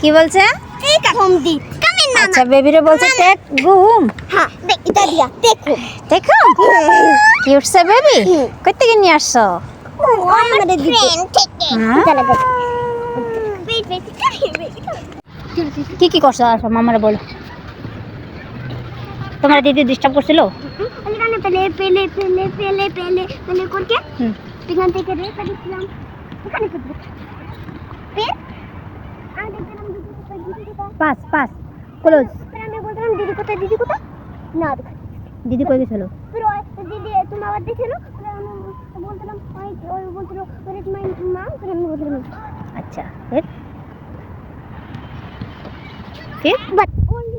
কি বলছে? Take home the coming মামা। আচ্ছা বেবিরে বলছে টেক ঘুম। হ্যাঁ দেখ এটা দিয়া দেখো দেখো কি উঠছে বেবি, কই থেকে নিয়ে আসছো? ও আমার ফ্রেন্ড থেকে হ্যাঁ? এটা লাগা বেট বেট কি কি করছো আসো মামারে বলো। তোমার দিদি ডিস্টার্ব করছিল? এখানে পেলে পেলে পেলে পেলে পেলে পেলে করকে হুম। এখান থেকে রেখে দিলাম এখানে করতে পেট আর দেখলাম দিদি কোথায় পাস পাস ক্লোজ। फिर আমি বললাম দিদি কোথায় না দেখ দিদি কই গেছিল? फिर দিদি তুমি আবার দেখেলো আমি বললাম ওই বলছিল ওরে মাই মা फिर আমি বললাম আচ্ছা फिर বাট ওনলি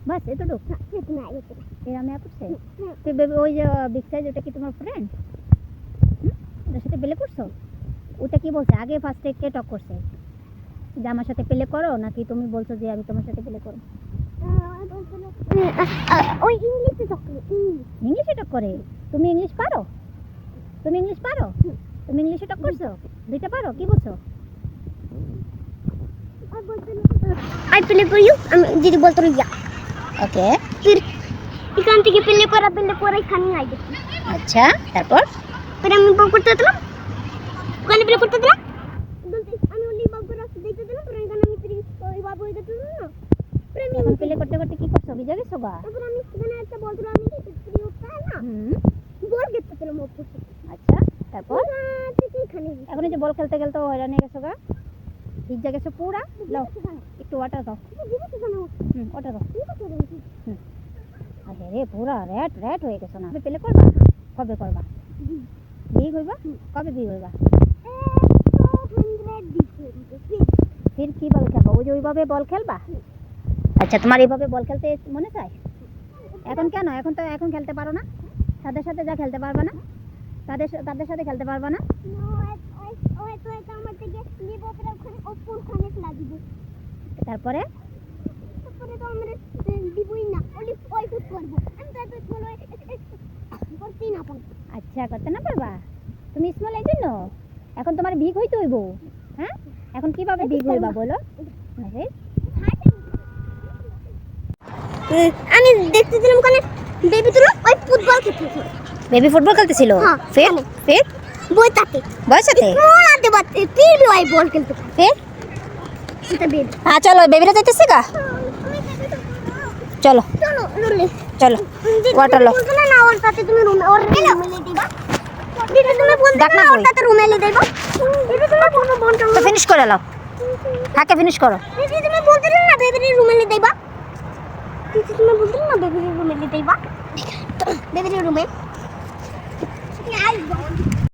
বাস এতটুকু? ইট না এটা এর আমি করছে তো বেবি ওই যে বিগ সাইজ ওটা কি তোমার ফ্রেন্ড? ওর সাথে পেলে করছো? ওটা কি বলছে আগে ফার্স্টে কে টক করছে যে আমার সাথে পেলে করো, নাকি তুমি বলছো যে আমি তোমার সাথে পেলে করব? ওই ইংলিশে টক ইংলিশে টক করে? তুমি ইংলিশ পারো? তুমি ইংলিশ পারো? তুমি ইংলিশে টক করছো? দুইটা পারো? কি বলছো? আই প্লে ফর ইউ আমি দিদি বলতো ইয়া ওকে फिर এখান থেকে প্লে করা এখানে আই দেখি আচ্ছা তারপর फिर আমি বল করতে দিলাম ওখানে প্লে করতে দিলাম বলতে আমি ওলি বাবু রাস্তা দেখতে দিলাম পরে এখানে আমি ফ্রি ওই বাবু হয়ে গেছিল না পরে আমি এখন পেলে করতে করতে কি করছো, ভিজে গেছো গা? তারপর আমি এখানে একটা বলছিল আমি ফ্রি উঠতে না বল গেতে দিলাম ওপর আচ্ছা তারপর থেকে এখানে এখন এই যে বল খেলতে খেলতে হয়রান হয়ে গেছো গা, ভিজে গেছো পুরা। লাও একটু ওয়াটার দাও। ওয়াটার দাও। আরে রে পুরা রেট হয়ে গেছো না? পেলে করবা? কবে করবা? বিয়ে হইবা? কবে বিয়ে হইবা? ফির কিভাবে খেলবা? ওই যে ওইভাবে বল খেলবা? আচ্ছা তোমার এইভাবে বল খেলতে মনে চায়? এখন কেন? এখন তো এখন খেলতে পারো না, তাদের সাথে যা খেলতে পারবা না, তাদের সাথে খেলতে পারবা না। তারপরে তো আমরা দিবই না ওলি ওই ফুট করবো আমি তো বলো করতেই না পারি আচ্ছা করতে না পারবা? তুমি স্মল এই জন্য এখন তোমার বিগ হইতে হইব। হ্যাঁ এখন কিভাবে বিগ হইবা বলো? আরে আমি দেখতেছিলাম কোনে বেবি তুলো ওই ফুটবল খেলতেছিল বেবি ফুটবল খেলতেছিল? হ্যাঁ, ফির ফির বইটাতে বয়সাতে কোনাতে বাতে ফির ওই বল খেলতে ফির এটা বেবি হ্যাঁ চলো বেবিরা যাইতেছে গা, চলো চলো লুলে চলো ওয়াটার লো। বলতো না ওর সাথে তুমি রুমে ওর রুমে দিবা দিদি তুমি বলতে ডাক না না ওর কই? সাথে রুমে দিবা দিদি তুমি কোনো বলতো তো ফিনিশ করে লাও, থাকে ফিনিশ করো। দিদি তুমি বলতে না বেবি রুমে দিবা দিদি তুমি বলতে না বেবি রুমে দিবা বেবি রুমে